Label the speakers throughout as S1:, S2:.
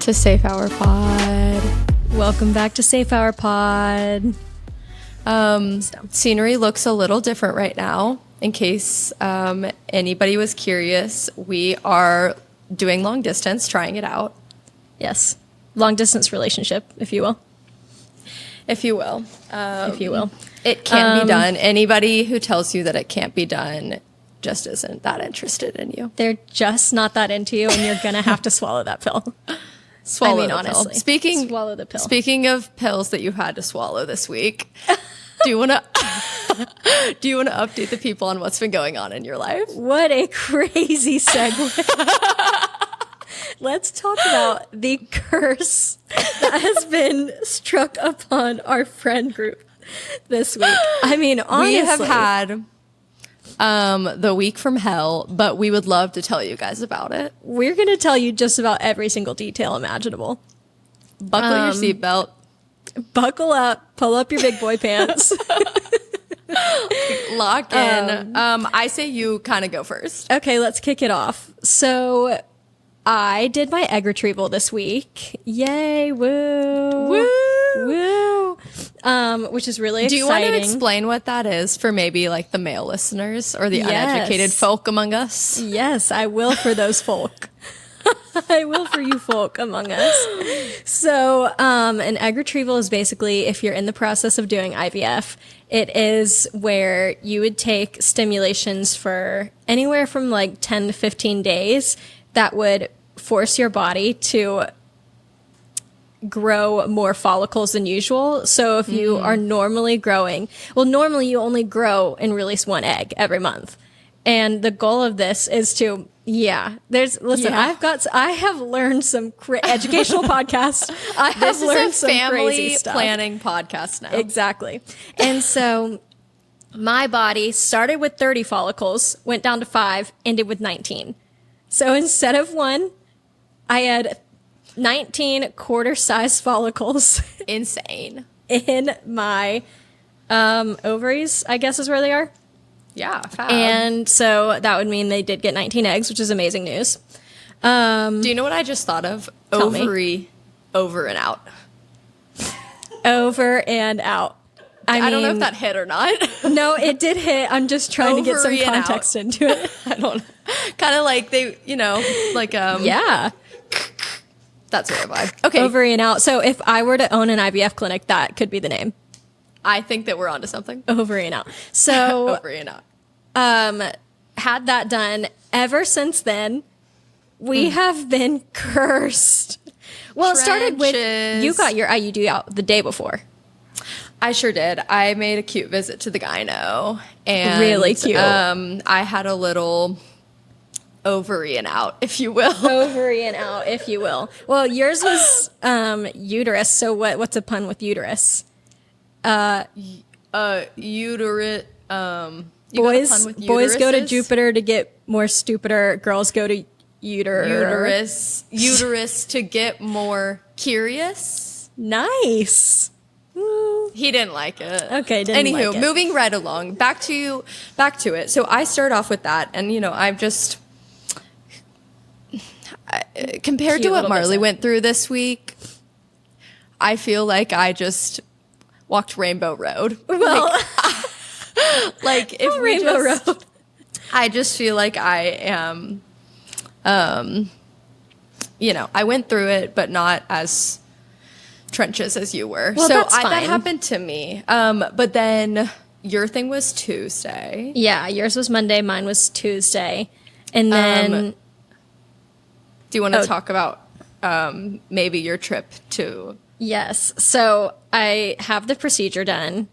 S1: to Safe Hour Pod.
S2: Welcome back to Safe Hour Pod.
S1: Scenery looks a little different right now. In case anybody was curious, we are doing long distance, trying it out.
S2: Yes. Long distance relationship, if you will.
S1: If you will.
S2: If you will.
S1: It can be done. Anybody who tells you that it can't be done just isn't that interested in you.
S2: They're just not that into you, and you're going to have to swallow that pill.
S1: Swallow the
S2: honestly.
S1: Pill.
S2: Swallow the pill.
S1: Speaking of pills that you've had to swallow this week, do you want to update the people on what's been going on in your life?
S2: What a crazy segue. Let's talk about the curse that has been struck upon our friend group this week. I mean, honestly,
S1: we have had the week from hell, but we would love to tell you guys about it.
S2: We're going to tell you just about every single detail imaginable.
S1: Buckle your seatbelt.
S2: Buckle up. Pull up your big boy pants.
S1: Lock in. I say you kind of go first.
S2: Okay, let's kick it off. So I did my egg retrieval this week. Yay, woo.
S1: Woo.
S2: Woo. Which is really
S1: Do
S2: exciting.
S1: you want to explain what that is for maybe like the male listeners or the uneducated folk among us?
S2: Yes, I will for those folk. I will for you folk among us. So an egg retrieval is basically if you're in the process of doing IVF, it is where you would take stimulations for anywhere from like 10 to 15 days that would force your body to grow more follicles than usual. So if you are normally growing, normally you only grow and release one egg every month. And the goal of this is to, I have learned some educational podcasts. I have learned some crazy stuff.
S1: Planning podcast now.
S2: Exactly. And so my body started with 30 follicles, went down to 5, ended with 19. So instead of 1, I had 19 quarter-sized follicles.
S1: Insane.
S2: In my ovaries, I guess is where they are.
S1: Yeah, fab.
S2: And so that would mean they did get 19 eggs, which is amazing news.
S1: Do you know what I just thought of? Ovary, over and out.
S2: Over and out.
S1: I don't know if that hit or not.
S2: No, it did hit. I'm just trying to get some
S1: Ovary and
S2: context
S1: out.
S2: into it.
S1: I don't know. Kind of like they,
S2: Yeah.
S1: That sort of vibe. Okay.
S2: Ovary and out. So if I were to own an IVF clinic, that could be the name.
S1: I think that we're onto something.
S2: Ovary and out. So
S1: Ovary and out.
S2: had that done. Ever since then, we have been cursed. Well, it started with you got your IUD out the day before.
S1: I sure did. I made a cute visit to the gyno, and
S2: really cute.
S1: I had a little ovary and out, if you will.
S2: Ovary and out, if you will. Well, yours was uterus. So what's a pun with uterus?
S1: Uterus.
S2: Boys go to Jupiter to get more stupider. Girls go to
S1: uterus to get more curious.
S2: Nice.
S1: He didn't like it.
S2: Okay,
S1: Anywho, moving right along. Back to it. So I start off with that, and I've just compared to what Marlee went through this week, I feel like I just walked Rainbow Road.
S2: Well,
S1: like if
S2: Rainbow Road.
S1: I just feel like I am, I went through it, but not as trenches as you were.
S2: Well,
S1: so
S2: that's fine.
S1: That happened to me. But then your thing was Tuesday.
S2: Yeah, yours was Monday. Mine was Tuesday. And then...
S1: do you want to talk about maybe your trip to...
S2: Yes. So I have the procedure done.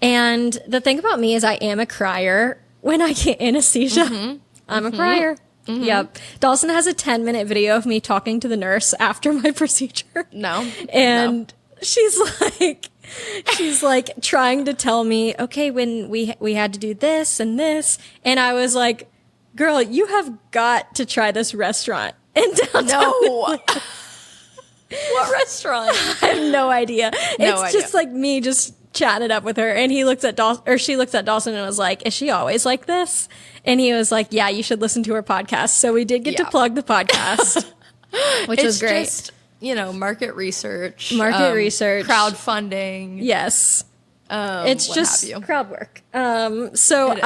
S2: And the thing about me is I am a crier when I get anesthesia. Mm-hmm. I'm a crier. Mm-hmm. Yep. Dawson has a 10-minute video of me talking to the nurse after my procedure.
S1: No.
S2: And she's like trying to tell me, okay, when we had to do this and this. And I was like, girl, you have got to try this restaurant in downtown.
S1: No. What restaurant?
S2: I have no idea. It's just like me just chatting it up with her. And he looks at Dawson, or she looks at Dawson and was like, is she always like this? And he was like, yeah, you should listen to her podcast. So we did get to plug the podcast, which was great.
S1: market research, crowdfunding.
S2: Yes. It's just crowd work. So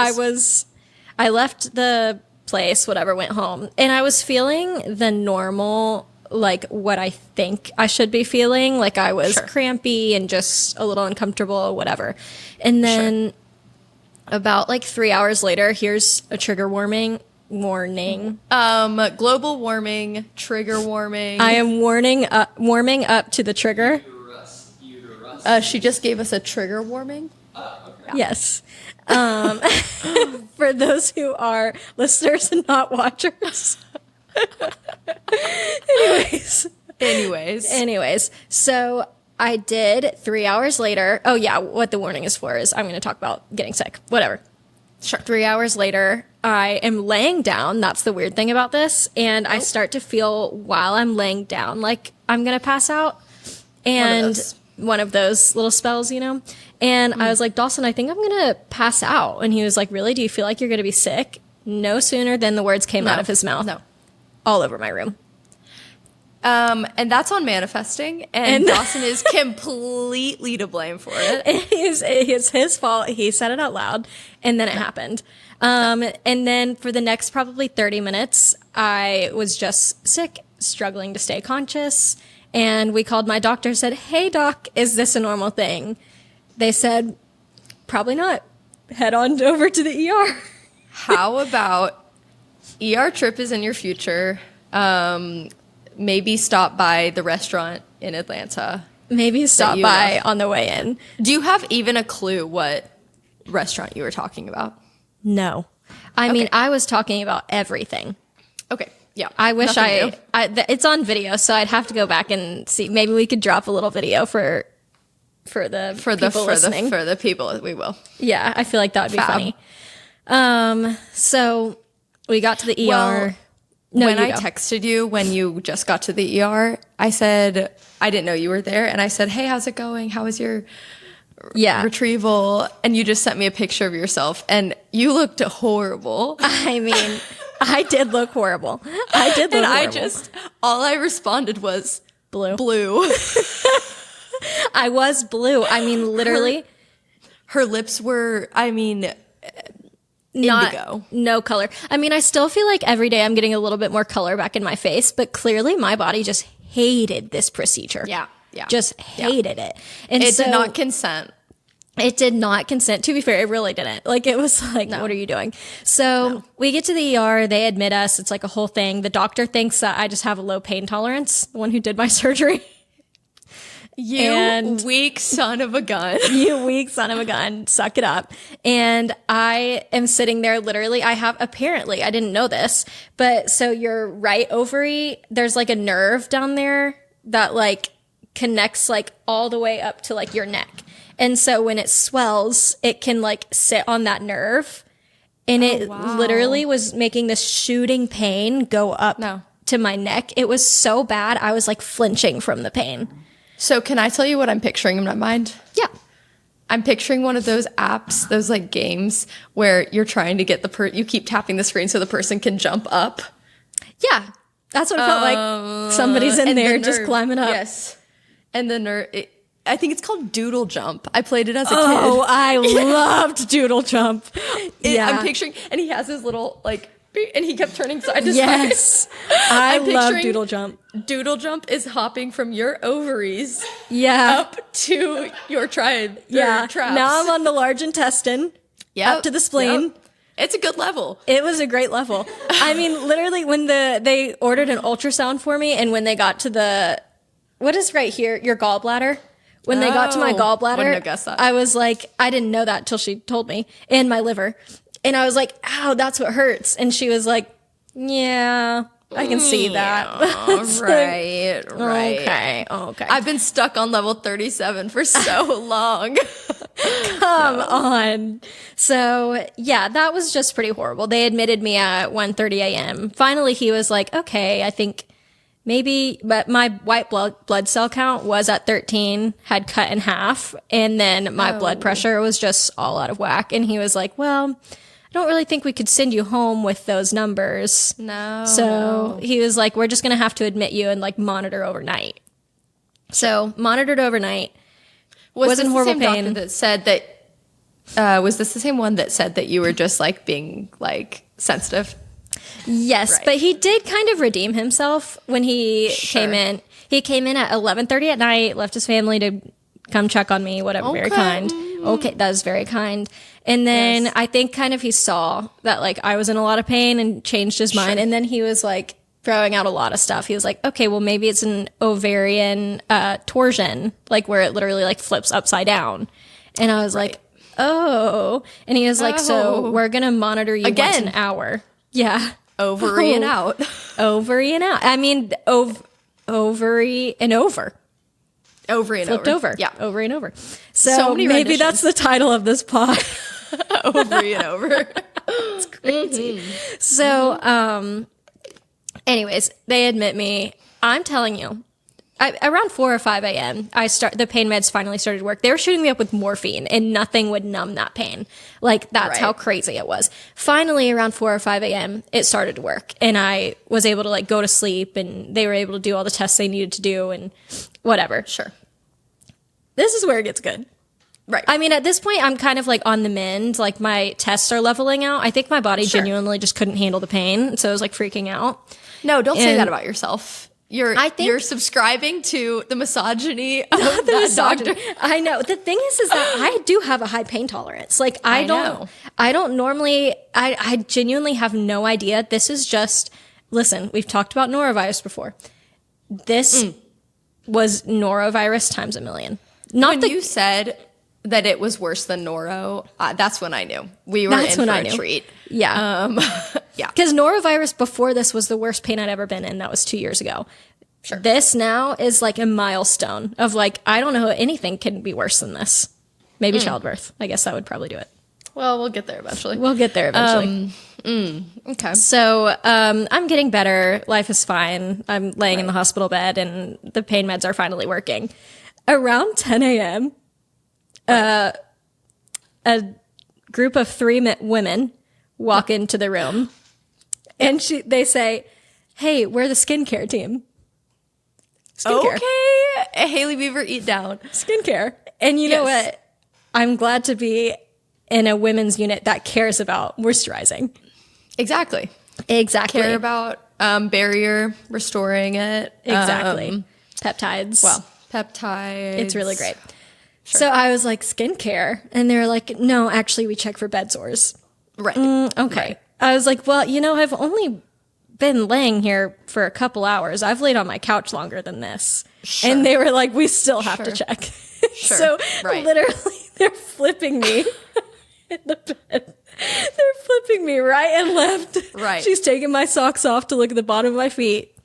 S2: I left the place, whatever, went home, and I was feeling the normal, like what I think I should be feeling. Like I was crampy and just a little uncomfortable, whatever. And then about like 3 hours later, here's a trigger warning.
S1: Global warming, trigger warning.
S2: I am warming up to the trigger.
S1: She just gave us a trigger warning.
S2: Okay. Yes. For those who are listeners and not watchers. Anyways. So I did 3 hours later. Oh yeah. What the warning is for is I'm going to talk about getting sick. Whatever. Sure. 3 hours later, I am laying down. That's the weird thing about this. And I start to feel while I'm laying down, like I'm going to pass out. And one of those little spells, And I was like, Dawson, I think I'm going to pass out. And he was like, really? Do you feel like you're going to be sick? No sooner than the words came out of his mouth.
S1: No.
S2: All over my room.
S1: And that's on manifesting, and Dawson is completely to blame for it.
S2: It's his fault. He said it out loud, and then it happened. And then for the next probably 30 minutes, I was just sick, struggling to stay conscious. And we called my doctor, said, hey, doc, is this a normal thing? They said, probably not. Head on over to the ER.
S1: How about ER trip is in your future? Maybe stop by the restaurant in Atlanta.
S2: Maybe stop by on the way in.
S1: Do you have even a clue what restaurant you were talking about?
S2: No. I mean, I was talking about everything.
S1: Okay. Yeah.
S2: I wish it's on video, so I'd have to go back and see. Maybe we could drop a little video for the people listening.
S1: For the people, we will.
S2: Yeah, I feel like that would be funny. So we got to the ER.
S1: Well, when I texted you when you just got to the ER, I said, I didn't know you were there. And I said, hey, how's it going? How was your retrieval? And you just sent me a picture of yourself and you looked horrible.
S2: I mean, I did look horrible.
S1: All I responded was
S2: blue.
S1: I
S2: was blue. I mean, literally.
S1: Her lips were, indigo.
S2: No color. I mean, I still feel like every day I'm getting a little bit more color back in my face, but clearly my body just hated this procedure.
S1: Yeah.
S2: Just hated it. And
S1: it did not consent.
S2: It did not consent. To be fair, it really didn't. Like, it was like, what are you doing? So we get to the ER. They admit us. It's like a whole thing. The doctor thinks that I just have a low pain tolerance, the one who did my surgery.
S1: You weak son of a gun.
S2: You weak son of a gun. Suck it up. And I am sitting there literally. I didn't know this, but so your right ovary, there's like a nerve down there that like connects like all the way up to like your neck. And so when it swells, it can like sit on that nerve. And literally was making this shooting pain go up to my neck. It was so bad. I was like flinching from the pain.
S1: So can I tell you what I'm picturing in my mind?
S2: Yeah.
S1: I'm picturing one of those apps, those like games where you're trying to get you keep tapping the screen so the person can jump up.
S2: Yeah. That's what it felt like. Somebody's in there just climbing up.
S1: Yes. And the nerve, I think it's called Doodle Jump. I played it as a kid.
S2: Oh, I loved Doodle Jump.
S1: I'm picturing, and he has his little like, and he kept turning side to side.
S2: Yes. I love Doodle Jump.
S1: Doodle Jump is hopping from your ovaries up to your traps.
S2: Now I'm on the large intestine. Up to the spleen.
S1: Yep. It's a good level.
S2: It was a great level. I mean, literally when they ordered an ultrasound for me and when they got to what is right here? Your gallbladder. When they got to my gallbladder,
S1: wouldn't have guessed that.
S2: I was like, I didn't know that till she told me. And my liver. And I was like, ow, that's what hurts. And she was like, yeah, I can see that.
S1: Right.
S2: Okay.
S1: I've been stuck on level 37 for so long.
S2: Come on. So, yeah, that was just pretty horrible. They admitted me at 1:30 a.m. Finally, he was like, okay, I think maybe, but my white blood cell count was at 13, had cut in half. And then my blood pressure was just all out of whack. And he was like, well, I don't really think we could send you home with those numbers.
S1: No.
S2: So he was like, we're just going to have to admit you and like monitor overnight. So monitored overnight.
S1: Was this the same doctor that said that? Was this the same one that said that you were just like being like sensitive?
S2: Yes, right. But he did kind of redeem himself when he came in. He came in at 11:30 at night, left his family to come check on me, whatever, okay. Very kind. Okay, that was very kind. And then I think kind of he saw that like I was in a lot of pain and changed his mind. And then he was like throwing out a lot of stuff. He was like, okay, well maybe it's an ovarian torsion, like where it literally like flips upside down. And I was like, oh. And he was like, so we're going to monitor you once an hour. Yeah.
S1: Ovary and out.
S2: Ovary and out. I mean, ovary and over.
S1: Ovary and
S2: flipped over.
S1: Yeah.
S2: Ovary and over. So maybe renditions. That's the title of this pod.
S1: Ovary and over.
S2: It's crazy. Mm-hmm. So, anyways, they admit me. I'm telling you, around 4 or 5 a.m., the pain meds finally started to work. They were shooting me up with morphine, and nothing would numb that pain. Like, that's how crazy it was. Finally, around 4 or 5 a.m., it started to work, and I was able to, like, go to sleep, and they were able to do all the tests they needed to do, and whatever.
S1: Sure.
S2: This is where it gets good.
S1: Right.
S2: I mean, at this point, I'm kind of, like, on the mend. Like, my tests are leveling out. I think my body genuinely just couldn't handle the pain, so I was, like, freaking out.
S1: No, don't say that about yourself. You're subscribing to the misogyny of that doctor.
S2: I know. The thing is that I do have a high pain tolerance. Like I don't normally, I genuinely have no idea. This is just, listen, we've talked about norovirus before. This was norovirus times a million.
S1: When you said that it was worse than noro, that's when I knew. We were in for a treat.
S2: Yeah. Yeah. Because norovirus before this was the worst pain I'd ever been in. That was 2 years ago. Sure. This now is like a milestone of like, I don't know, anything can be worse than this. Maybe childbirth. I guess that would probably do it.
S1: Well, we'll get there eventually.
S2: Okay. So I'm getting better. Life is fine. I'm laying in the hospital bed and the pain meds are finally working. Around 10 a.m., a group of 3 women walk into the room and they say, hey, we're the skincare team.
S1: Skincare. Okay. Haley Beaver, eat down.
S2: Skincare. And you know what? I'm glad to be in a women's unit that cares about moisturizing.
S1: Exactly. Care about barrier, restoring it.
S2: Exactly. Peptides.
S1: Well, peptides.
S2: It's really great. Sure. So I was like, skincare. And they were like, no, actually, we check for bed sores.
S1: Right.
S2: Okay. Right. I was like, well, I've only been laying here for a couple hours. I've laid on my couch longer than this. Sure. And they were like, we still have to check.
S1: Sure.
S2: So literally they're flipping me in the bed. They're flipping me right and left.
S1: Right.
S2: She's taking my socks off to look at the bottom of my feet.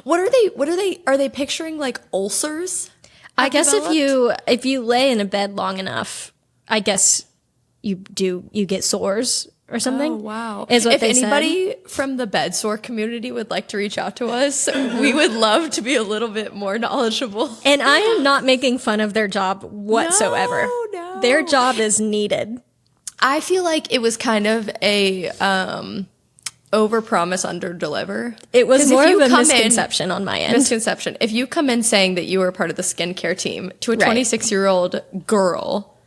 S1: Are they picturing like ulcers?
S2: I guess if you lay in a bed long enough, I guess you get sores or something.
S1: Oh, wow.
S2: Is what
S1: if anybody from the bed sore community would like to reach out to us, we would love to be a little bit more knowledgeable.
S2: And I am not making fun of their job whatsoever. No. Their job is needed.
S1: I feel like it was kind of a overpromise, underdeliver.
S2: It was more of a misconception on my end.
S1: Misconception. If you come in saying that you were part of the skincare team to a 26-year-old girl,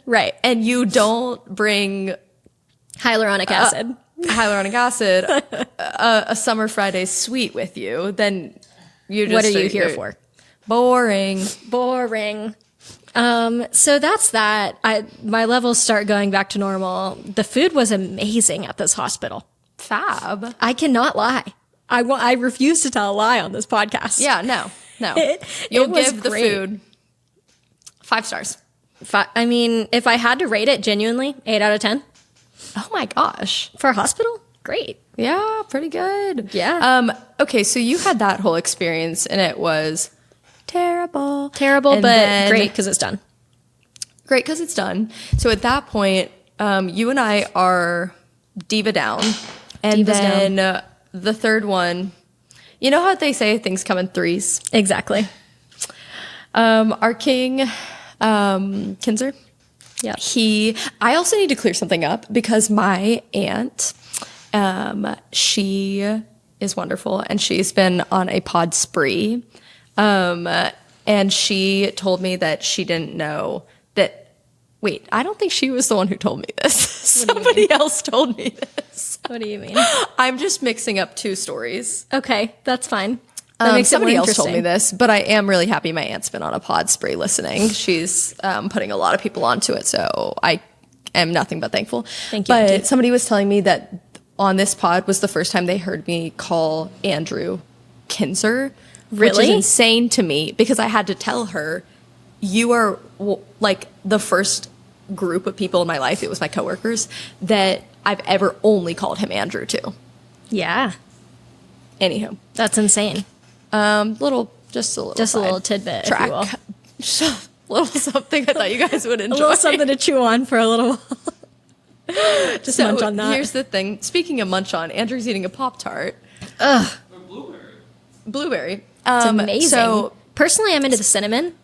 S2: right,
S1: and you don't bring
S2: hyaluronic acid,
S1: a summer Friday sweet with you, then you just
S2: what are you here for?
S1: Boring.
S2: So that's that. My levels start going back to normal. The food was amazing at this hospital.
S1: Fab.
S2: I cannot lie. I refuse to tell a lie on this podcast.
S1: Yeah, no. You'll give the food 5 stars.
S2: I mean, if I had to rate it genuinely, 8 out of 10.
S1: Oh my gosh.
S2: For a hospital? Great.
S1: Yeah, pretty good.
S2: Yeah.
S1: Okay, so you had that whole experience and it was terrible,
S2: but great because it's done.
S1: Great because it's done. So at that point, you and I are diva down. And
S2: Diva's
S1: then
S2: down.
S1: The third one, you know how they say things come in threes?
S2: Exactly.
S1: Our king, Kinzer.
S2: Yeah.
S1: I also need to clear something up because my aunt, she is wonderful and she's been on a pod spree And she told me that she didn't know that. Wait, I don't think she was the one who told me this. Somebody else told me this.
S2: What do you mean?
S1: I'm just mixing up two stories.
S2: Okay, that's fine. That makes
S1: somebody
S2: it more
S1: else told me this, but I am really happy my aunt's been on a pod spree listening. She's putting a lot of people onto it, so I am nothing but thankful.
S2: Thank you.
S1: But somebody was telling me that on this pod was the first time they heard me call Andrew Kinzer.
S2: Really?
S1: Which is insane to me because I had to tell her, you are like the first group of people in my life, it was my coworkers, that I've ever only called him Andrew to.
S2: Yeah.
S1: Anywho.
S2: That's insane.
S1: Just a little
S2: tidbit,
S1: track.
S2: if you will.
S1: Just a little something I thought you guys would enjoy.
S2: A little something to chew on for a little while. Just munch on that.
S1: Here's the thing. Speaking of munch on, Andrew's eating a Pop-Tart.
S2: Ugh.
S1: Blueberry.
S2: It's amazing.
S1: So
S2: personally, I'm into the cinnamon.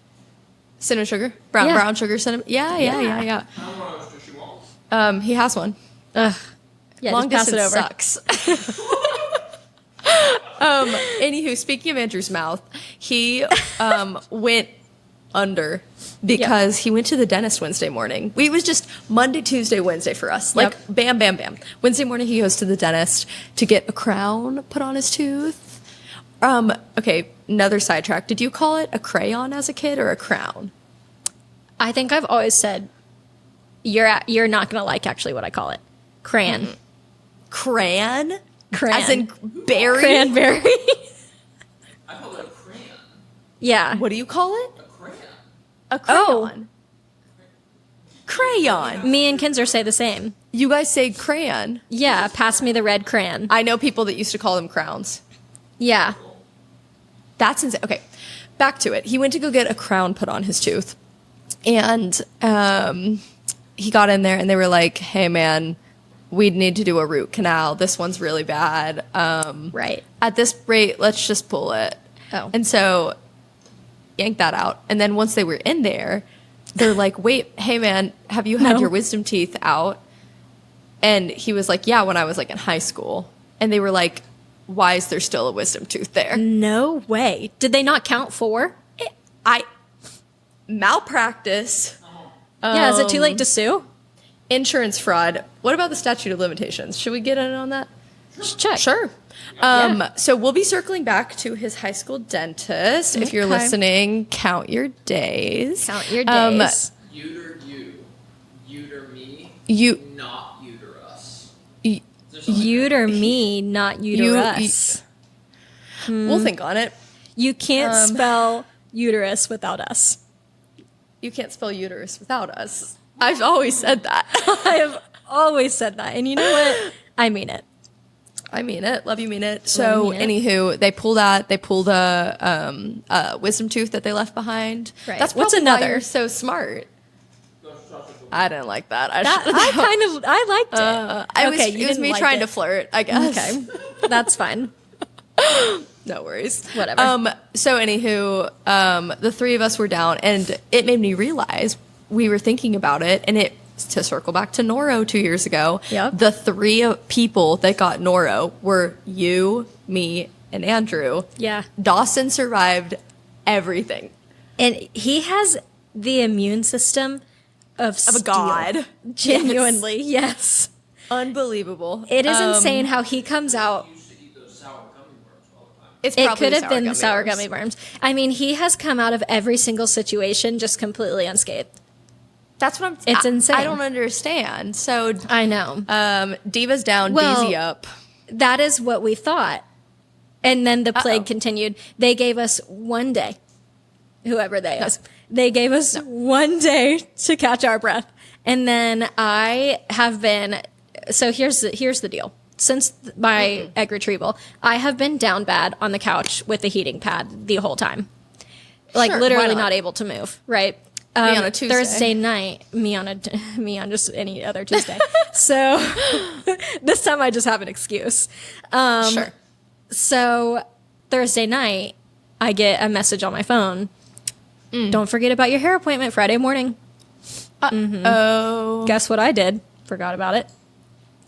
S1: Cinnamon sugar? Brown sugar cinnamon? Yeah.
S3: How much does she want?
S1: He has one.
S2: Ugh. Yeah,
S1: Long
S2: just pass
S1: distance
S2: it over.
S1: sucks. Anywho, speaking of Andrew's mouth, he went under because he went to the dentist Wednesday morning. It was just Monday, Tuesday, Wednesday for us. Like, bam, bam, bam. Wednesday morning, he goes to the dentist to get a crown put on his tooth. Okay, another sidetrack. Did you call it a crayon as a kid or a crown?
S2: I think I've always said you're not gonna like actually what I call it. Crayon.
S1: Mm-hmm. Crayon?
S2: Crayon.
S1: As in berry?
S2: Cranberry.
S3: I call it a crayon.
S2: Yeah.
S1: What do you call it?
S3: A crayon.
S1: A crayon. Crayon.
S2: Me and Kinzer say the same.
S1: You guys say crayon.
S2: Yeah, pass me the red crayon.
S1: I know people that used to call them crowns.
S2: Yeah.
S1: That's insane. Okay, back to it. He went to go get a crown put on his tooth. And he got in there and they were like, hey, man, we'd need to do a root canal. This one's really bad.
S2: Right.
S1: At this rate, let's just pull it.
S2: Oh.
S1: And so yanked that out. And then once they were in there, they're like, wait, hey, man, have you had your wisdom teeth out? And he was like, yeah, when I was like in high school. And they were like, why is there still a wisdom tooth there?
S2: No way. Did they not count 4?
S1: Malpractice.
S2: Yeah, is it too late to sue?
S1: Insurance fraud. What about the statute of limitations? Should we get in on that?
S2: Check.
S1: Sure. So we'll be circling back to his high school dentist. If you're listening, count your days.
S2: Count your days.
S3: Uter you. Uter me.
S1: You.
S3: Not uterus.
S2: Uter me, not uterus.
S1: We'll think on it.
S2: You can't spell uterus without us.
S1: You can't spell uterus without us. I've always said that.
S2: I have always said that. And you know what? I mean it.
S1: I mean it. Love you, mean it. So, anywho, they pulled a wisdom tooth that they left behind.
S2: Right.
S1: That's
S2: What's
S1: probably why
S2: another?
S1: you're so smart. I didn't like that.
S2: I liked it.
S1: It was me trying to flirt, I guess.
S2: Okay. That's fine.
S1: No worries.
S2: Whatever.
S1: So anywho, the three of us were down, and it made me realize we were thinking about it, and to circle back to Noro 2 years ago, the 3 people that got Noro were you, me, and Andrew.
S2: Yeah.
S1: Dawson survived everything.
S2: And he has the immune system of
S1: a god.
S2: Genuinely, yes.
S1: Unbelievable.
S2: It is insane how he comes out.
S1: It
S2: could have been the sour gummy worms. I mean, he has come out of every single situation just completely unscathed.
S1: That's what
S2: It's insane.
S1: I don't understand. So
S2: I know.
S1: Diva's down, Daisy up.
S2: That is what we thought. And then the plague continued. They gave us 1 day. Whoever they is. They gave us 1 day to catch our breath. And then I have been, so here's the deal. Since my egg retrieval, I have been down bad on the couch with the heating pad the whole time. Like literally not able to move, right?
S1: Me on a Tuesday.
S2: Thursday night, me on just any other Tuesday. So this time I just have an excuse. So Thursday night, I get a message on my phone. Don't forget about your hair appointment Friday morning.
S1: Oh.
S2: Guess what I did? Forgot about it.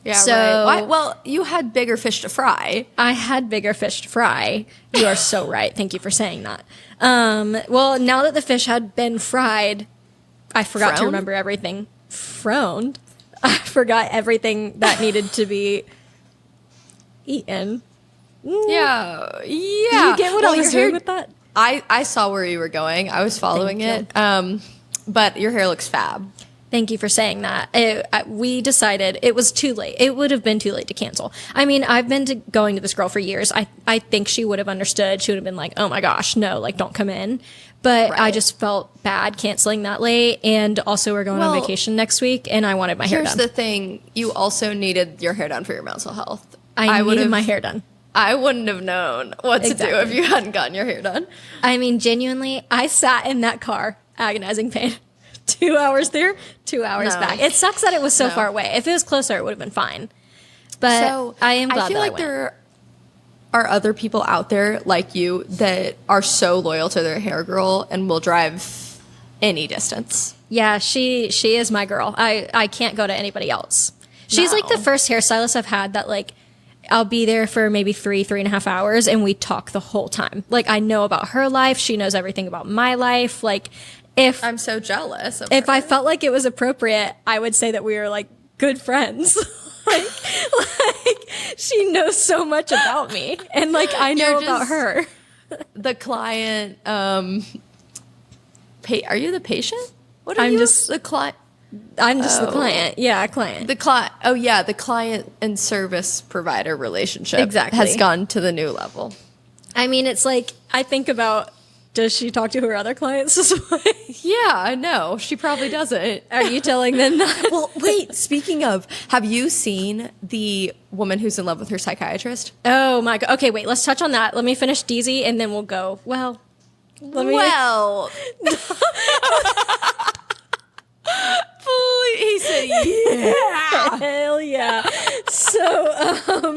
S1: Yeah,
S2: So,
S1: right. Well, you had bigger fish to fry.
S2: I had bigger fish to fry. You are so right. Thank you for saying that. Well, now that the fish had been fried, I forgot to remember everything. Frowned. I forgot everything that needed to be eaten.
S1: Yeah.
S2: Did you get what I was doing with that?
S1: I saw where you were going. I was following it. But your hair looks fab.
S2: Thank you for saying that. We decided it was too late. It would have been too late to cancel. I mean, I've been going to this girl for years. I think she would have understood. She would have been like, oh my gosh, no, like don't come in. But I just felt bad canceling that late. And also we're going on vacation next week and I wanted my hair done.
S1: Here's the thing. You also needed your hair done for your mental health.
S2: I needed my hair done.
S1: I wouldn't have known what to do if you hadn't gotten your hair done.
S2: I mean, genuinely, I sat in that car, agonizing pain. 2 hours there, 2 hours back. It sucks that it was so far away. If it was closer, it would have been fine. But I am glad
S1: I feel
S2: that
S1: like there are other people out there like you that are so loyal to their hair girl and will drive any distance.
S2: Yeah, she is my girl. I can't go to anybody else. She's like the first hairstylist I've had that like I'll be there for maybe 3.5 hours and we talk the whole time. Like I know about her life. She knows everything about my life. Like if
S1: I'm so jealous of
S2: if
S1: her.
S2: I felt like it was appropriate, I would say that we were like good friends. like she knows so much about me and like I know about her.
S1: The client, are you the patient? What are
S2: I'm
S1: you?
S2: just
S1: the client.
S2: I'm just the client. Yeah, client.
S1: The client. Oh yeah, the client and service provider relationship has gone to the new level.
S2: I mean, it's like I think about. Does she talk to her other clients this way?
S1: Yeah, I know. She probably doesn't.
S2: Are you telling them that?
S1: Well, wait, speaking of, have you seen the woman who's in love with her psychiatrist?
S2: Oh my God. Okay, wait, let's touch on that. Let me finish DZ and then we'll go. Well,
S1: he said, yeah.
S2: Hell yeah. So,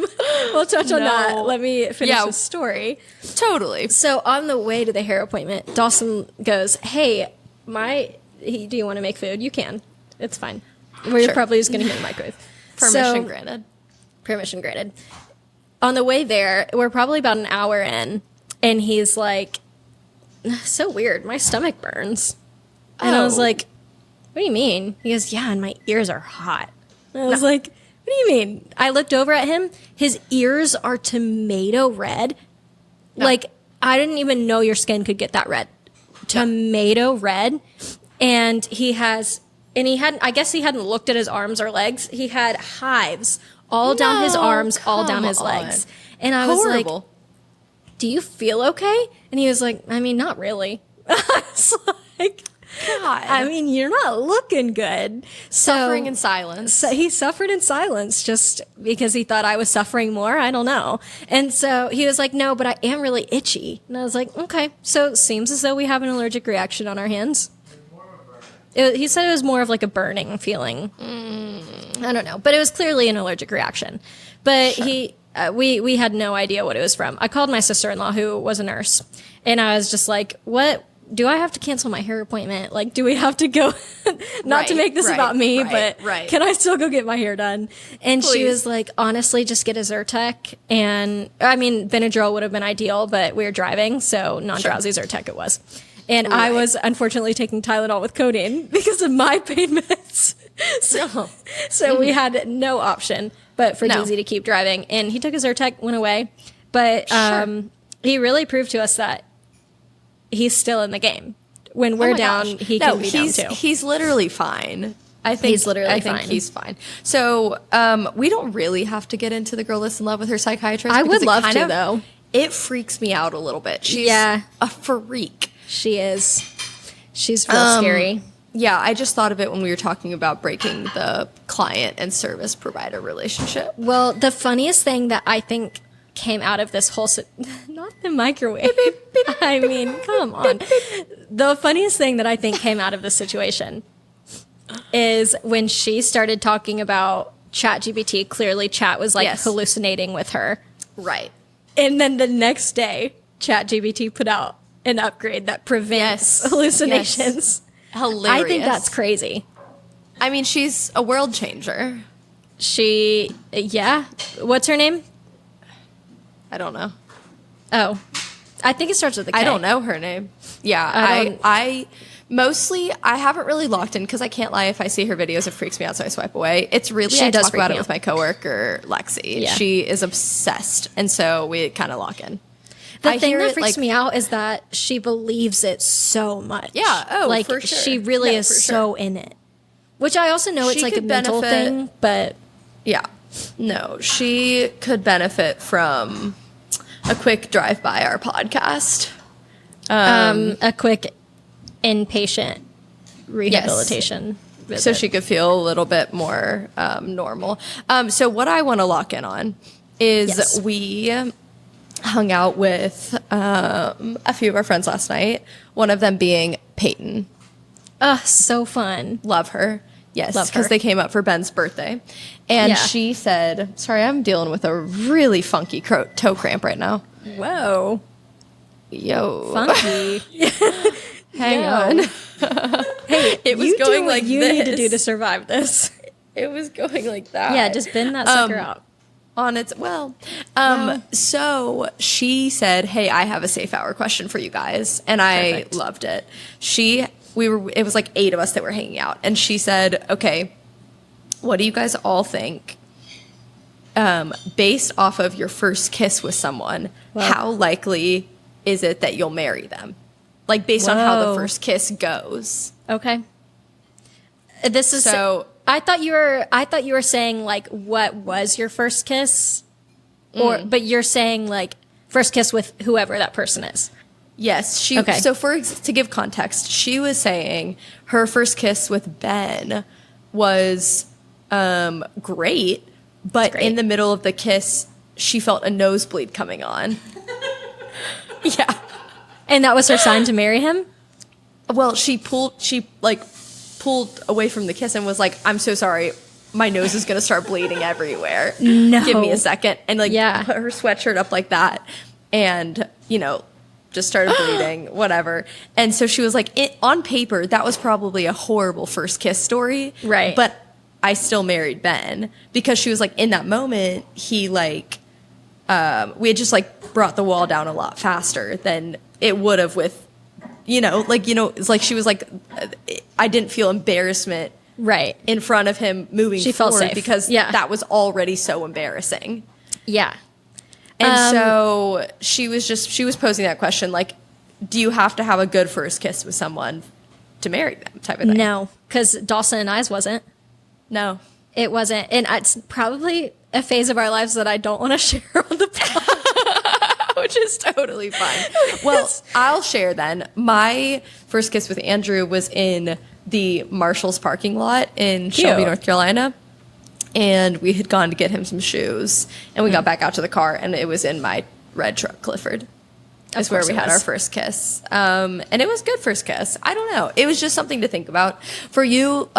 S2: we'll touch on that. Let me finish the story.
S1: Totally.
S2: So, on the way to the hair appointment, Dawson goes, hey, do you want to make food? You can. It's fine. We're probably just going to hear the microwave.
S1: Permission granted.
S2: Permission granted. On the way there, we're probably about an hour in, and he's like, so weird. My stomach burns. And I was like, what do you mean? He goes, yeah, and my ears are hot. And I was like, what do you mean? I looked over at him. His ears are tomato red. No. Like, I didn't even know your skin could get that red. Tomato red. And I guess he hadn't looked at his arms or legs. He had hives all down his arms, all down his legs. And I was like, do you feel okay? And he was like, I mean, not really. I was like, God. I mean, you're not looking good.
S1: Suffering in silence.
S2: So he suffered in silence just because he thought I was suffering more. I don't know. And so he was like, no, but I am really itchy. And I was like, okay. So it seems as though we have an allergic reaction on our hands. He said it was more of like a burning feeling. I don't know. But it was clearly an allergic reaction. But we had no idea what it was from. I called my sister-in-law who was a nurse. And I was just like, what? Do I have to cancel my hair appointment? Like, do we have to go? Not to make this about me, but can I still go get my hair done? And Please. She was like, honestly, just get a Zyrtec. And I mean, Benadryl would have been ideal, but we were driving, so non-drowsy Zyrtec it was. And I was unfortunately taking Tylenol with codeine because of my pain meds. So we had no option but for DZ to keep driving. And he took a Zyrtec, went away. But he really proved to us that he's still in the game. When we're down, he can be down too.
S1: He's literally fine. I think he's fine. So we don't really have to get into the girl that's in love with her psychiatrist.
S2: I would love to, though.
S1: It freaks me out a little bit. She's a freak.
S2: She is. She's real scary.
S1: Yeah, I just thought of it when we were talking about breaking the client and service provider relationship.
S2: Well, the funniest thing that I think came out of this whole not the microwave. I mean, come on. The funniest thing that I think came out of this situation is when she started talking about ChatGPT. Clearly, Chat was like hallucinating with her.
S1: Right.
S2: And then the next day, ChatGPT put out an upgrade that prevents hallucinations.
S1: Hilarious.
S2: I think that's crazy.
S1: I mean, she's a world changer.
S2: What's her name?
S1: I don't know.
S2: Oh, I think it starts with a K.
S1: I don't know her name. Yeah, I haven't really locked in because I can't lie. If I see her videos, it freaks me out, so I swipe away. It's really, I talk about it with my coworker, Lexi. Yeah. She is obsessed, and so we kind of lock in.
S2: The thing that freaks me out is that she believes it so much.
S1: Yeah,
S2: like,
S1: for sure.
S2: She really is so in it. Which I also know it's like a mental thing, but...
S1: Yeah. No, she could benefit from a quick drive by our podcast.
S2: A quick inpatient rehabilitation visit.
S1: So she could feel a little bit more normal. So what I want to lock in on is we hung out with a few of our friends last night, one of them being Peyton.
S2: So fun.
S1: Love her. Yes, because they came up for Ben's birthday. And she said, sorry, I'm dealing with a really funky toe cramp right now.
S2: Whoa.
S1: Yo.
S2: Funky.
S1: Hang on.
S2: Hey,
S1: it was going like
S2: you
S1: this.
S2: need to do to survive this.
S1: It was going like that.
S2: Yeah, just bend that sucker out.
S1: On its so she said, hey, I have a safe hour question for you guys, and I loved it. It was like 8 of us that were hanging out, and she said, okay, what do you guys all think, based off of your first kiss with someone, how likely is it that you'll marry them, like based on how the first kiss goes?
S2: Okay. This is so I thought you were saying like what was your first kiss, but you're saying like first kiss with whoever that person is.
S1: Yes, So to give context, she was saying her first kiss with Ben was great, but in the middle of the kiss, she felt a nosebleed coming on. Yeah,
S2: and that was her sign to marry him.
S1: Well, she pulled away from the kiss and was like, I'm so sorry, my nose is going to start bleeding everywhere.
S2: No.
S1: Give me a second. And put her sweatshirt up like that and, just started bleeding, whatever. And so she was like, on paper, that was probably a horrible first kiss story.
S2: Right.
S1: But I still married Ben because she was like, in that moment, he we had just brought the wall down a lot faster than it would have with, it's like she was like, I didn't feel embarrassment in front of him moving forward. She felt safe because that was already so embarrassing.
S2: Yeah.
S1: And so she was posing that question, like, do you have to have a good first kiss with someone to marry them type of thing?
S2: No, because Dawson and I's wasn't.
S1: No.
S2: It wasn't. And it's probably a phase of our lives that I don't want to share on the podcast.
S1: Which is totally fine. Well, I'll share then. My first kiss with Andrew was in the Marshall's parking lot in Shelby, North Carolina. And we had gone to get him some shoes. And we got back out to the car, and it was in my red truck, Clifford. That's where we had our first kiss. And it was good first kiss. I don't know. It was just something to think about. For you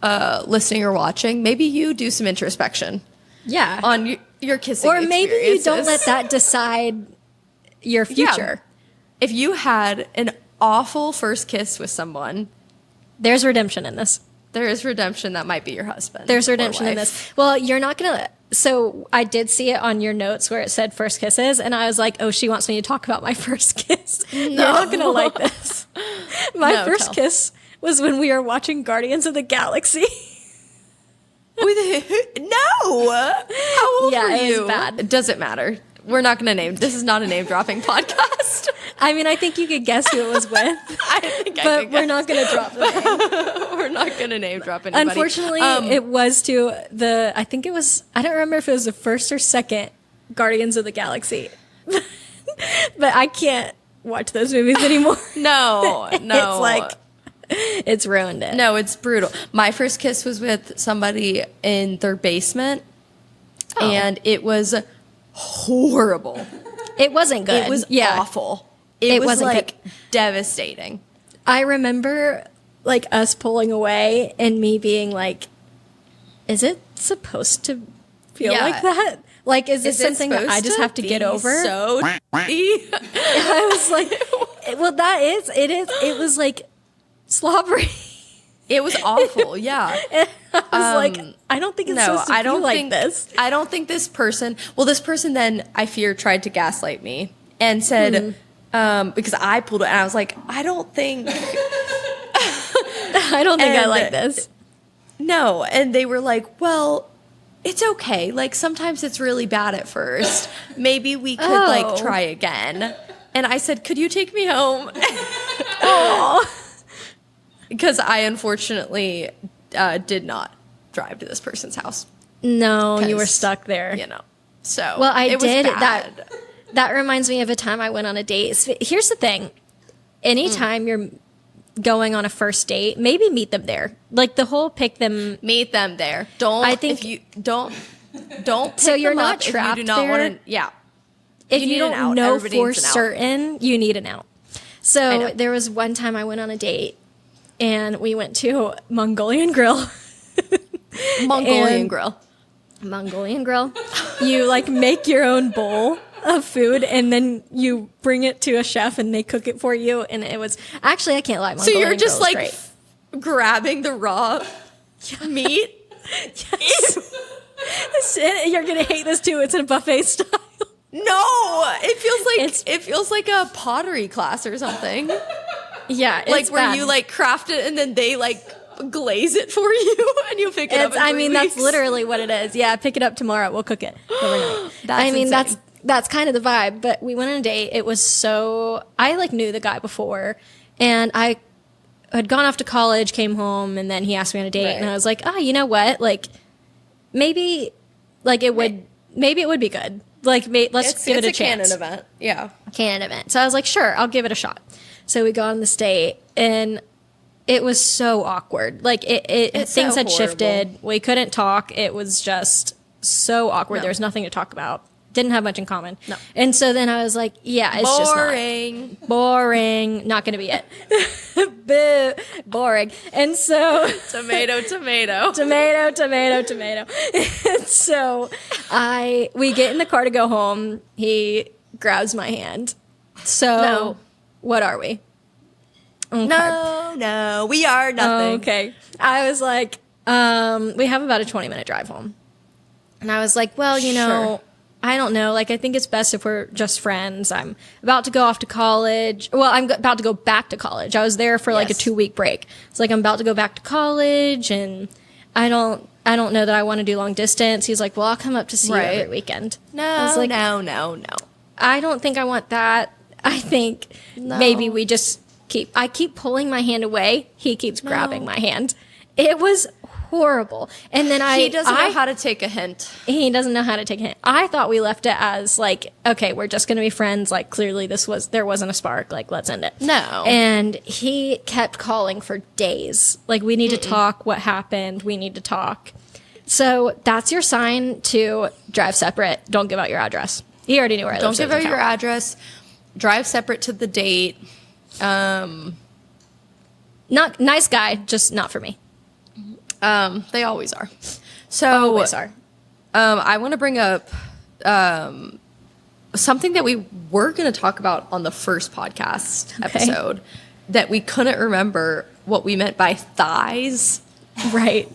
S1: listening or watching, maybe you do some introspection.
S2: Yeah.
S1: On your kissing
S2: or maybe you don't let that decide your future.
S1: Yeah. If you had an awful first kiss with someone,
S2: there's redemption in this.
S1: There is redemption. That might be your husband.
S2: There's redemption in this. Well, you're not gonna. So I did see it on your notes where it said first kisses, and I was like, oh, she wants me to talk about my first kiss. No. You're not gonna like this. My first kiss was when we were watching Guardians of the Galaxy.
S1: With who? No. How old were you?
S2: It was bad.
S1: It doesn't matter. We're not going to name. This is not a name dropping podcast.
S2: I mean, I think you could guess who it was with. But we're not going to drop the name.
S1: We're not going to name drop anybody.
S2: Unfortunately, it was to I think it was, I don't remember if it was the first or second Guardians of the Galaxy. But I can't watch those movies anymore.
S1: No.
S2: It's like, it's ruined it.
S1: No, it's brutal. My first kiss was with somebody in their basement, and it was horrible.
S2: It wasn't good.
S1: It was awful. It was like devastating.
S2: I remember like us pulling away and me being like, is it supposed to feel like that? Like, is this something that I just have to get over?
S1: So
S2: I was like, well, it was like slobbery.
S1: It was awful. Yeah.
S2: I was like, I don't think it's supposed to be like this.
S1: I don't think this person, this person then I fear tried to gaslight me and said, because I pulled it and I was like, I don't think
S2: I like this.
S1: No. And they were like, well, it's okay. Like sometimes it's really bad at first. Maybe we could like try again. And I said, could you take me home? Because I unfortunately did not drive to this person's house.
S2: No, you were stuck there.
S1: So
S2: well, I did
S1: was bad.
S2: That reminds me of a time I went on a date. Here's the thing: anytime you're going on a first date, maybe meet them there. Like the whole
S1: meet them there. Don't. I think if you don't.
S2: So you're not trapped
S1: if you do not
S2: there.
S1: Want to, yeah.
S2: If you don't know for certain, you need an out. So there was one time I went on a date, and we went to Mongolian Grill.
S1: Mongolian
S2: Grill. You like make your own bowl of food and then you bring it to a chef and they cook it for you. And it was actually, I can't lie.
S1: So you're just like grabbing the raw meat.
S2: Yes. You're gonna hate this too. It's a buffet style.
S1: No, it feels like a pottery class or something.
S2: Yeah, it's
S1: like where
S2: bad.
S1: you like craft it and then they like glaze it for you and you pick it up.
S2: I mean, that's literally what it is. Yeah, pick it up tomorrow. We'll cook it overnight.
S1: Insane.
S2: That's kind of the vibe. But we went on a date. It was so I like knew the guy before, and I had gone off to college, came home, and then he asked me on a date, and I was like, you know what? Like maybe it would be good. Like let's give it a chance.
S1: It's a canon event. Yeah,
S2: canon event. So I was like, sure, I'll give it a shot. So we go on this date, and it was so awkward. Like things had shifted. We couldn't talk. It was just so awkward. There was nothing to talk about. Didn't have much in common. No. And so then I was like, yeah, it's
S1: boring.
S2: Just boring. Not going to be it. Boo. Boring. And so
S1: tomato.
S2: And so we get in the car to go home. He grabs my hand. So what are we?
S1: Okay. No, we are nothing.
S2: Okay. I was like, we have about a 20-minute drive home. And I was like, well, sure. I don't know. Like, I think it's best if we're just friends. I'm about to go off to college. Well, I'm about to go back to college. I was there for like a 2-week break. It's like, I'm about to go back to college and I don't know that I want to do long distance. He's like, well, I'll come up to see you every weekend.
S1: No, I was like, no.
S2: I don't think I want that. I think maybe we just I keep pulling my hand away. He keeps grabbing my hand. It was horrible. And then
S1: he doesn't know how to take a hint.
S2: He doesn't know how to take a hint. I thought we left it as like, okay, we're just going to be friends. Like clearly there wasn't a spark. Like let's end it.
S1: No.
S2: And he kept calling for days. Like we need to talk. What happened? We need to talk. So that's your sign to drive separate. Don't give out your address. He already knew where I lived.
S1: Don't give out your address. Drive separate to the date.
S2: Not nice guy, just not for me.
S1: They always are. So
S2: always are.
S1: I want to bring up something that we were going to talk about on the first podcast episode that we couldn't remember what we meant by thighs.
S2: Right.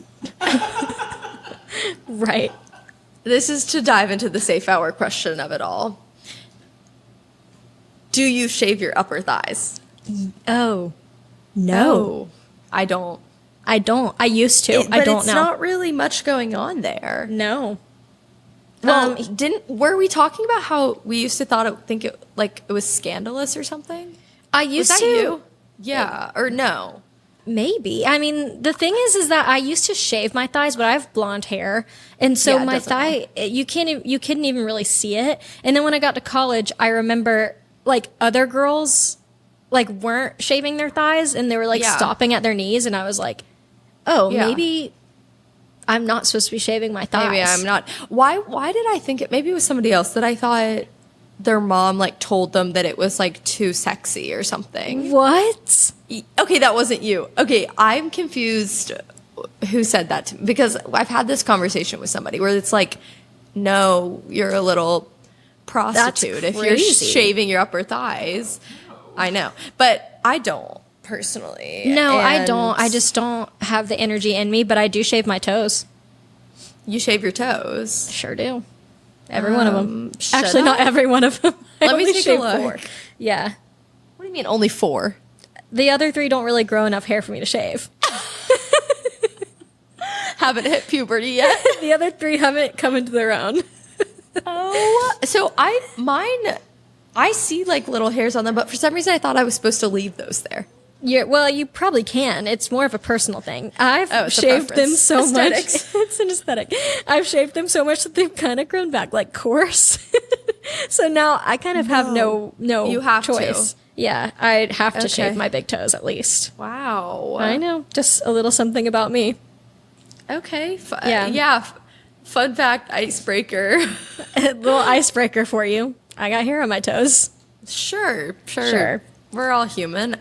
S2: Right.
S1: This is to dive into the safe hour question of it all. Do you shave your upper thighs?
S2: Oh, no.
S1: I don't.
S2: I used to. I don't know.
S1: It's not really much going on there.
S2: No.
S1: Well, were we talking about how we used to think it was scandalous or something?
S2: I used
S1: was that
S2: to.
S1: You? Yeah, or no?
S2: Maybe. I mean, the thing is that I used to shave my thighs, but I have blonde hair, and so my thigh you couldn't even really see it. And then when I got to college, I remember like other girls like weren't shaving their thighs, and they were like stopping at their knees, and I was like, oh, maybe I'm not supposed to be shaving my thighs.
S1: Maybe I'm not. Why did I think it? Maybe it was somebody else that I thought their mom like told them that it was like too sexy or something.
S2: What?
S1: Okay, that wasn't you. Okay, I'm confused who said that to me, because I've had this conversation with somebody where it's like, no, you're a little prostitute if you're shaving your upper thighs. I know, but I don't personally.
S2: No, I don't. I just don't have the energy in me, but I do shave my toes.
S1: You shave your toes?
S2: Sure do. Every one of them.
S1: should
S2: Actually, not
S1: I?
S2: every one of them. I
S1: Let me
S2: only
S1: take a
S2: shave
S1: look.
S2: 4. Yeah.
S1: What do you mean only 4?
S2: The other 3 don't really grow enough hair for me to shave.
S1: Haven't hit puberty yet.
S2: The other 3 haven't come into their own.
S1: So I see like little hairs on them, but for some reason I thought I was supposed to leave those there.
S2: Well, you probably can. It's more of a personal thing. I've
S1: It's a
S2: shaved them
S1: preference.
S2: so
S1: Aesthetics.
S2: much. It's an aesthetic. I've shaved them so much that they've kind of grown back like coarse. So now I kind of have no
S1: You have
S2: choice.
S1: to.
S2: Yeah, I'd have to
S1: Okay.
S2: shave my big toes at least.
S1: Wow.
S2: I know. Just a little something about me.
S1: Okay.
S2: Yeah.
S1: Fun fact, icebreaker.
S2: A little icebreaker for you. I got hair on my toes.
S1: Sure.
S2: Sure.
S1: We're all human.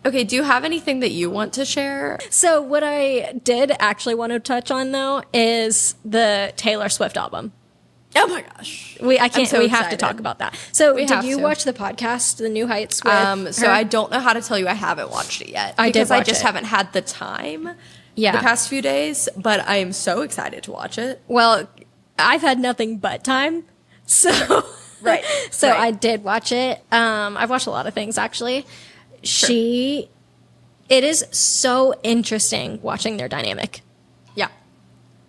S1: Okay, do you have anything that you want to share?
S2: So what I did actually want to touch on though is the Taylor Swift album.
S1: Oh my gosh.
S2: We have to
S1: excited.
S2: talk about that. So
S1: We
S2: did
S1: have
S2: you
S1: to.
S2: watch the podcast, The New Heights with
S1: So
S2: her?
S1: I don't know how to tell you I haven't watched it yet.
S2: I did
S1: because I
S2: watch
S1: just
S2: it.
S1: haven't had the time
S2: Yeah.
S1: the past few days, but I am so excited to watch it.
S2: Well, I've had nothing but time. So
S1: Right.
S2: So
S1: right.
S2: I did watch it. I've watched a lot of things actually. It is so interesting watching their dynamic.
S1: Yeah.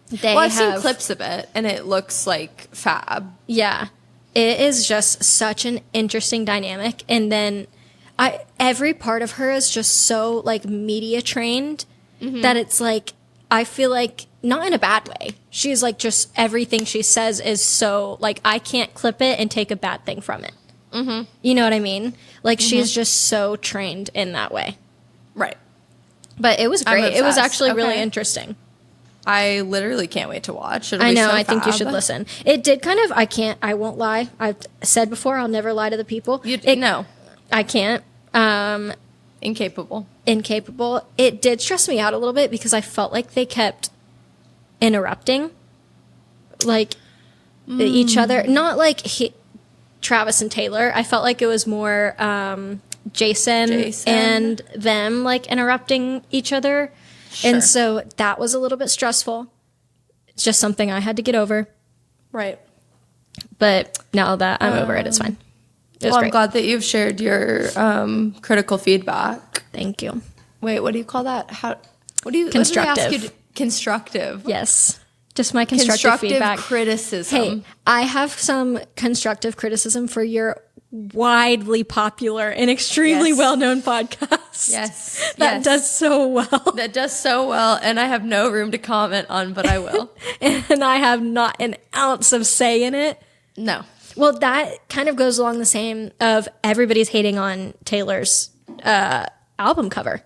S2: They
S1: Well, I've seen
S2: have-
S1: clips of it, and it looks like fab.
S2: Yeah. It is just such an interesting dynamic. And then every part of her is just so like media trained that it's like, I feel like not in a bad way. She's like just everything she says is so like, I can't clip it and take a bad thing from it. Mm-hmm. You know what I mean? Like she's just so trained in that way.
S1: Right.
S2: But it was
S1: I'm
S2: great. It was
S1: obsessed.
S2: actually really
S1: Okay.
S2: interesting.
S1: I literally can't wait to watch. It'll
S2: I
S1: be
S2: know.
S1: so
S2: I think you
S1: fab.
S2: should listen. It did kind of. I won't lie. I've said before. I'll never lie to the people.
S1: No.
S2: I can't.
S1: Incapable.
S2: Incapable. It did stress me out a little bit because I felt like they kept interrupting, like each other. Not like Travis and Taylor. I felt like it was more Jason and them like interrupting each other.
S1: Sure.
S2: And so that was a little bit stressful. It's just something I had to get over.
S1: Right.
S2: But now that I'm over it, it's fine. It was
S1: Well, I'm
S2: great.
S1: glad that you've shared your critical feedback.
S2: Thank you.
S1: Wait, what do you call that? What do they
S2: Constructive.
S1: ask you to, constructive.
S2: Yes. Just my constructive feedback.
S1: criticism.
S2: Hey, I have some constructive criticism for your widely popular and extremely
S1: Yes.
S2: well-known podcast.
S1: Yes.
S2: That
S1: yes.
S2: does so well.
S1: That does so well, and I have no room to comment on, but I will.
S2: And I have not an ounce of say in it.
S1: No.
S2: Well, that kind of goes along the same of everybody's hating on Taylor's album cover.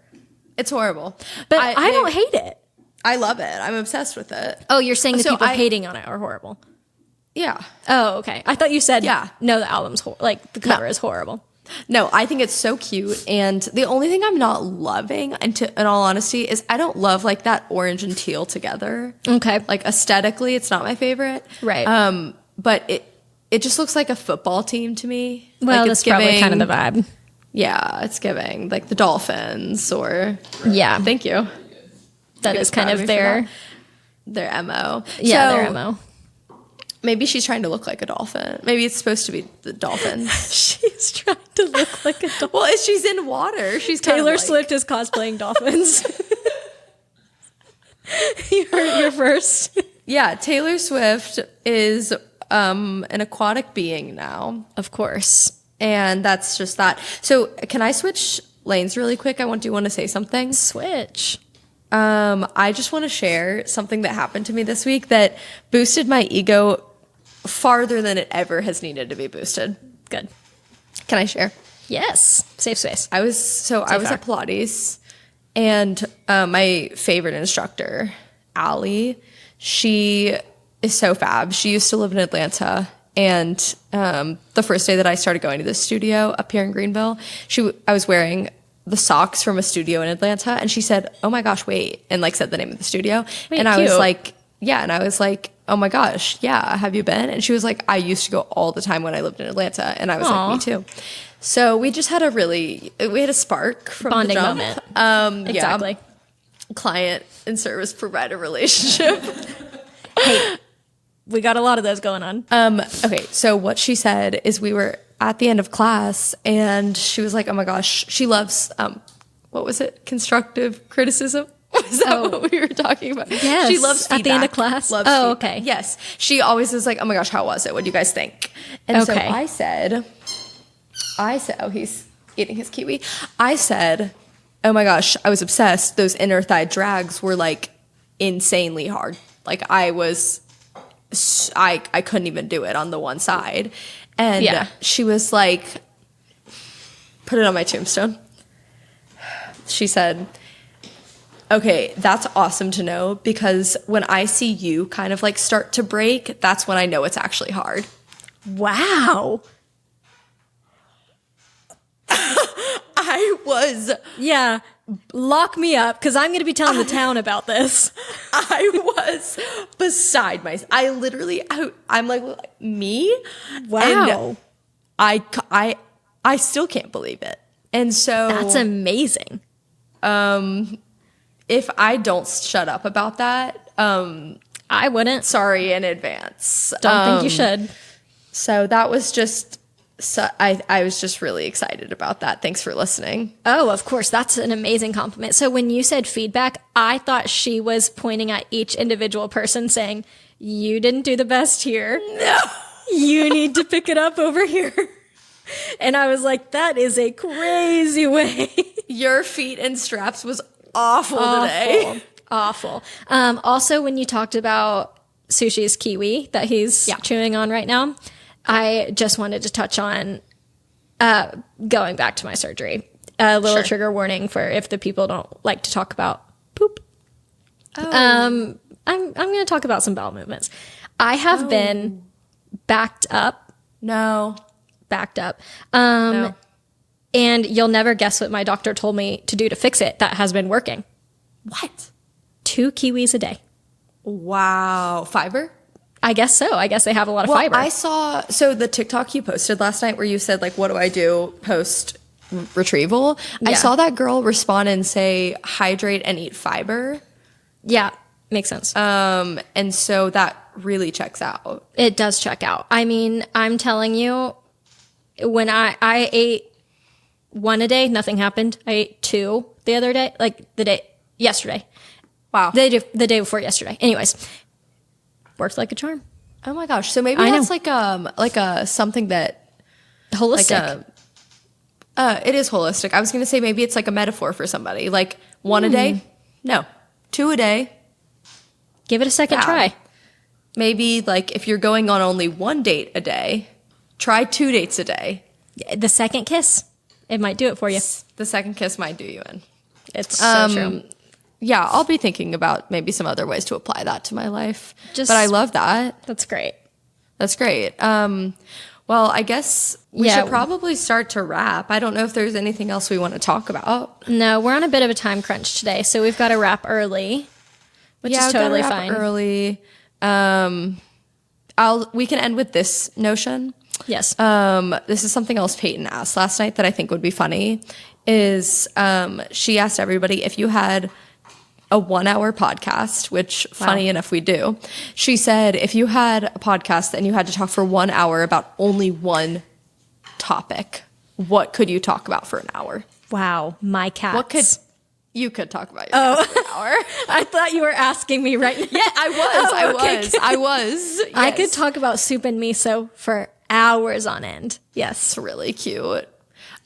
S1: It's horrible.
S2: But I don't hate it.
S1: I love it. I'm obsessed with it.
S2: Oh, you're saying the
S1: So
S2: people
S1: I-
S2: hating on it are horrible.
S1: Yeah.
S2: Oh, okay. I thought you said,
S1: Yeah.
S2: no, the album's like the cover
S1: No.
S2: is horrible.
S1: No, I think it's so cute. And the only thing I'm not loving, in all honesty, is I don't love like that orange and teal together.
S2: Okay.
S1: Like aesthetically, it's not my favorite.
S2: Right.
S1: But it just looks like a football team to me.
S2: Well,
S1: like
S2: that's probably kind of the vibe.
S1: Yeah, it's giving like the Dolphins or
S2: Yeah.
S1: thank you.
S2: That
S1: You
S2: is
S1: guys
S2: kind
S1: proud
S2: of
S1: me for
S2: their,
S1: that. Their MO.
S2: yeah,
S1: So,
S2: their MO.
S1: Maybe she's trying to look like a dolphin. Maybe it's supposed to be the Dolphins.
S2: She's trying to look like a dolphin.
S1: Well, if she's in water, she's kind of
S2: Taylor
S1: like,
S2: Swift is cosplaying dolphins. You heard it here first.
S1: Yeah, Taylor Swift is an aquatic being now.
S2: Of course.
S1: And that's just that. So can I switch lanes really quick? Do you want to say something?
S2: Switch.
S1: I just want to share something that happened to me this week that boosted my ego farther than it ever has needed to be boosted.
S2: Good.
S1: Can I share?
S2: Yes. Safe space.
S1: I was at Pilates, and my favorite instructor, Allie, she is so fab. She used to live in Atlanta, and the first day that I started going to this studio up here in Greenville, I was wearing the socks from a studio in Atlanta, and she said, "Oh my gosh, wait," and like said the name of the studio,
S2: Wait,
S1: and I
S2: cute.
S1: was like, "Yeah," and I was like, oh my gosh, yeah, have you been? And she was like, I used to go all the time when I lived in Atlanta. And I was like, me too. So we just had we had a spark from
S2: bonding
S1: the jump.
S2: moment. Exactly.
S1: Yeah, client and service provider relationship.
S2: Hey, we got a lot of those going on.
S1: Okay, so what she said is we were at the end of class and she was like, oh my gosh, she loves, what was it? Constructive criticism? Was that what we were talking about?
S2: Yes.
S1: She loves feedback.
S2: At the end of class?
S1: Loves
S2: feedback.
S1: Okay. Yes. She always is like, oh my gosh, how was it? What do you guys think? And so I said, oh, he's eating his kiwi. I said, oh my gosh, I was obsessed. Those inner thigh drags were like insanely hard. Like I couldn't even do it on the one side. And she was like, put it on my tombstone. She said, okay, that's awesome to know because when I see you kind of like start to break, that's when I know it's actually hard.
S2: Wow.
S1: I was.
S2: Yeah. Lock me up because I'm going to be telling the town about this.
S1: I was beside myself. I literally, I'm like, me?
S2: Wow.
S1: And I still can't believe it. And so.
S2: That's amazing.
S1: If I don't shut up about that,
S2: I wouldn't.
S1: Sorry in advance.
S2: Don't think you should.
S1: So that was just, I was just really excited about that. Thanks for listening.
S2: Oh, of course. That's an amazing compliment. So when you said feedback, I thought she was pointing at each individual person saying, you didn't do the best here.
S1: No.
S2: You need to pick it up over here. And I was like, that is a crazy way.
S1: Your feet and straps was awful today.
S2: Awful. Also, when you talked about Sushi's kiwi that he's chewing on right now, I just wanted to touch on going back to my surgery. A little trigger warning for if the people don't like to talk about poop. Oh. I'm going to talk about some bowel movements. I have been backed up. Backed up. No. And you'll never guess what my doctor told me to do to fix it. That has been working.
S1: What?
S2: 2 kiwis a day.
S1: Wow. Fiber?
S2: I guess so. I guess they have a lot of fiber.
S1: I saw, so the TikTok you posted last night where you said, like, what do I do post retrieval? Yeah. I saw that girl respond and say, hydrate and eat fiber.
S2: Yeah, makes sense.
S1: And so that really checks out.
S2: It does check out. I mean, I'm telling you, when I ate 1 a day, nothing happened. I ate 2 the other day, yesterday.
S1: Wow.
S2: The day before yesterday. Anyways, worked like a charm.
S1: Oh my gosh. So maybe that's like a something that
S2: holistic.
S1: It is holistic. I was going to say maybe it's like a metaphor for somebody. Like 1 a day? No. 2 a day.
S2: Give it a second try.
S1: Maybe like if you're going on only 1 date a day, try 2 dates a day.
S2: The second kiss, it might do it for you.
S1: The second kiss might do you in.
S2: It's so true.
S1: Yeah, I'll be thinking about maybe some other ways to apply that to my life. But I love that.
S2: That's great.
S1: That's great. Well, I guess we should probably start to wrap. I don't know if there's anything else we want to talk about.
S2: No, we're on a bit of a time crunch today, so we've got to wrap early, which is totally fine.
S1: Early. We can end with this notion.
S2: Yes.
S1: This is something else Peyton asked last night that I think would be funny. Is she asked everybody if you had a 1 hour podcast, which funny enough we do. She said, if you had a podcast and you had to talk for 1 hour about only one topic, what could you talk about for an hour?
S2: Wow. My cats.
S1: You could talk about your cats for an hour.
S2: I thought you were asking me right now.
S1: Yeah, I was. Yes.
S2: I could talk about soup and miso for hours on end. Yes.
S1: It's really cute.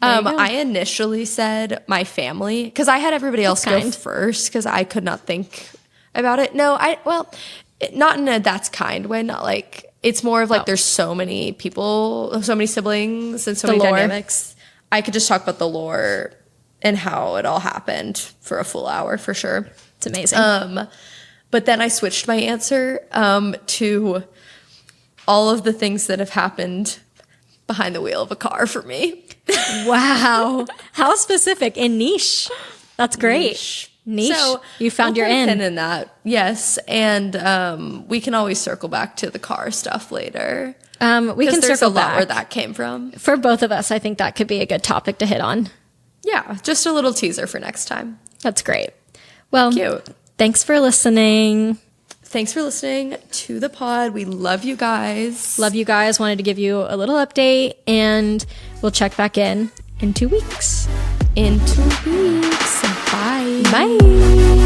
S1: I initially said my family because I had everybody else go first because I could not think about it. No, not in a that's kind way. Not like it's more of like there's so many people, so many siblings, and so many dynamics. I could just talk about the lore and how it all happened for a full hour for sure.
S2: It's amazing.
S1: But then I switched my answer to all of the things that have happened behind the wheel of a car for me.
S2: Wow. How specific and niche. That's great. Niche.
S1: So
S2: you found
S1: your
S2: your in.
S1: in that. Yes. And we can always circle back to the car stuff later.
S2: We can
S1: there's
S2: circle
S1: a lot
S2: back.
S1: where that came from.
S2: For both of us, I think that could be a good topic to hit on.
S1: Yeah, just a little teaser for next time.
S2: That's great. Well,
S1: Cute.
S2: Thanks for listening.
S1: Thanks for listening to the pod. We love you guys.
S2: Love you guys. Wanted to give you a little update, and we'll check back in 2 weeks.
S1: In 2 weeks. Bye.
S2: Bye.